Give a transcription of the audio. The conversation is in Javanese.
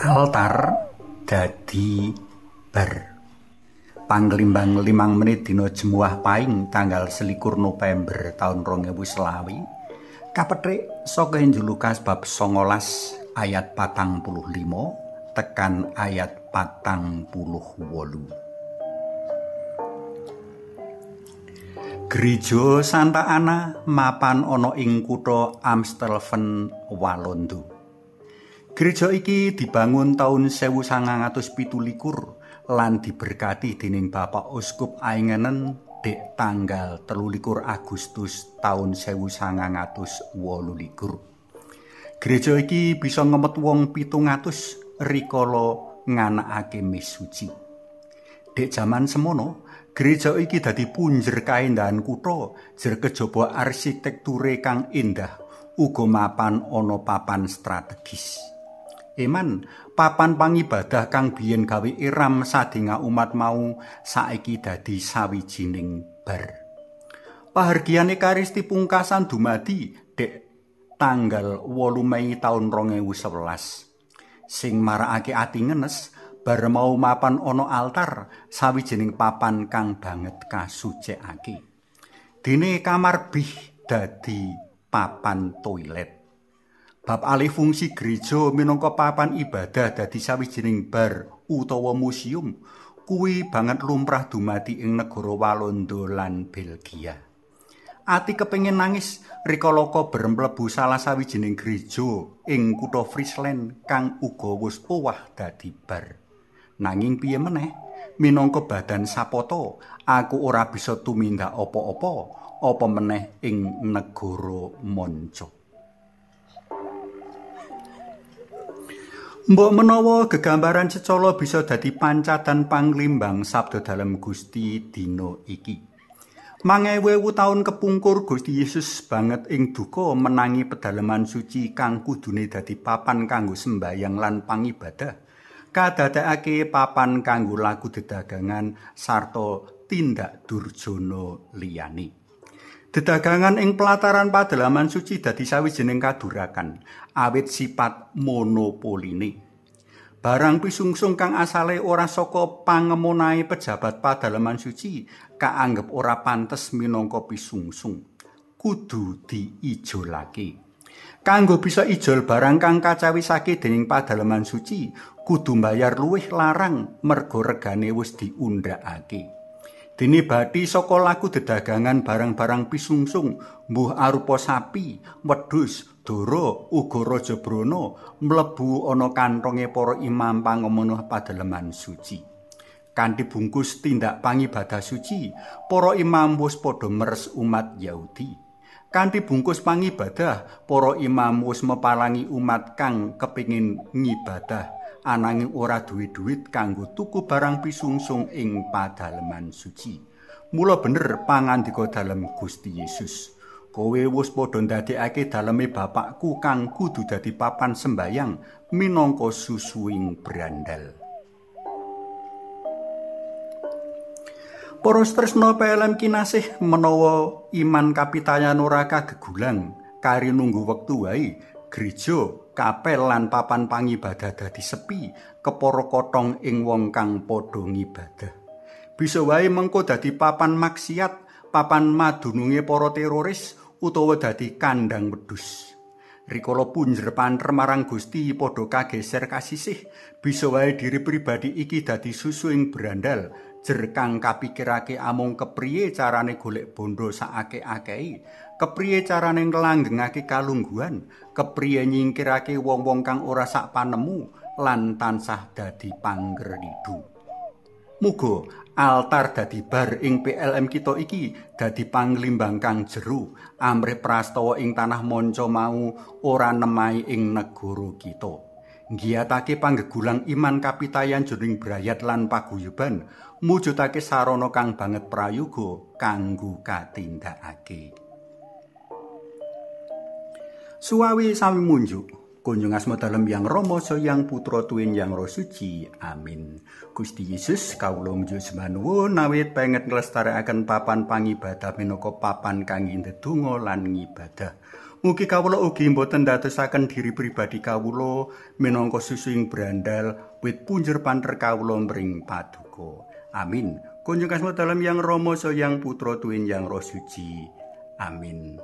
Altar dadi bar. Panglimbang 5 menit dina Jemuah Paing tanggal 21 November taun 2020. Kapethik saka Injil Lukas bab 19 ayat 45 tekan ayat 48. Gereja Santa Ana mapan ana ing kutha Amstelveen, Walanda. Gereja iki dibangun taun 1917 lan diberkati dening Bapak Uskup Aingenen dek tanggal 23 Agustus taun 1928. Gereja iki bisa ngemet wong 700 rikala nganakake mis suci. Dek jaman semono, gereja iki dadi punjer kaendahan kutha jer kejaba arsitekture kang indah uga mapan ana papan strategis. Eman, papan pangibadah kang biyen gawe iram sadéngah umat mau saiki dadi sawijining bar. Pahargyane Karisti pungkasan dumadi dek tanggal 8 Mei taun 2011. Sing marakake ati ngenes, bar mau mapan ana altar sawijining papan kang banget kasucikake. Dene kamar bih dadi papan toilet. Bab alih fungsi gereja minangka papan ibadah dadi sawijining bar utawa museum kuwi banget lumrah dumadi ing negara Walanda lan Belgia. Ati kepengin nangis rikala kober mlebu salah sawijining gereja ing kutha Friesland kang uga wis owah dadi bar. Nanging piye meneh, minangka badan sapata, aku ora bisa tumindak apa meneh ing negara manca. Mbok menawa gegambaran cecala bisa dadi pancatan panglimbang sabda dalem Gusti dina iki. 2000 taun kepungkur Gusti Yesus banget ing duka menangi pedalaman suci kang kudune dadi papan kanggo sembayang lan pangibadah. Kadadekake papan kanggo laku dedagangan sarta tindak durjana liyane. Dedagangan ing pelataran pedalaman suci dadi sawijining kadurakan awit sifat monopoline. Barang pisungsung kang asale ora saka pangemunahe pejabat pedalaman suci kaanggep ora pantes minangka pisungsung. Kudu diijolake. Kanggo bisa ijol barang kang kacawisake dening pedalaman suci, kudu mbayar luwih larang merga regane wis diundhakake. Dene bathi saka laku dedagangan barang-barang pisungsung, mbuh arupa sapi, wedhus, dara, uga raja brana mlebu ana kantonge para imam pangemunuh pedalaman suci. Kanthi bungkus tindak pangibadah suci, para imam wis padha meres umat Yahudi. Kanthi bungkus pangibadah, para imam wis mepalangi umat kang kepingin ngibadah ananging ora duwe duit kanggo tuku barang pisungsung ing padalaman suci. Mula bener pangandika dalem Gusti Yesus. Kowe wis padha ndadekake daleme Bapakku kang kudu dadi papan sembayang minangka susuing brandal. Para tresna PLM kinasih menawa iman kapitayan ora kagegulang kari nunggu wektu wae gereja, kapel lan papan pangibadah dadi sepi kepara kothong ing wong kang padha ngibadah. Bisa wae mengko dadi papan maksiat, papan madununge para teroris utawa dadi kandang wedhus. Rikala punjer panter marang Gusti padha kageser kasisih, bisa wae diri pribadi iki dadi susuing brandal jer kang kapikirake amung kepriye carane golek bondo sakake-akehi, kepriye carane nglanggengake kalungguhan, kepriye nyingkirake wong-wong kang ora sak panemu lan tansah dadi panggridu. Muga altar dadi bar ing PLM kita iki dadi panglimbang kang jero amrih prastawa ing tanah manca mau ora nemahi ing negara kita. Ngiyatake panggegulang iman kapitayan jroning brayat lan paguyuban, mujudake sarana kang banget prayoga kanggo katindakake. Suwawi sami munjuk, kunjung asma dalem Yang Rama Yang Putra Tuwin Yang Roh Suci. Amin. Gusti Yesus kawula njur semanuwun awit penget nglestarekaken papan pangibadah minangka papan kangge ndedonga lan ngibadah. Mugi kawula ugi boten ndadosaken diri pribadi kawula minangka susuing brandal wit punjer panter kawula mring paduka. Amin. Kunjung kasmo dalam yang Rama sayang Putra tuwin yang Roh Suci. Amin.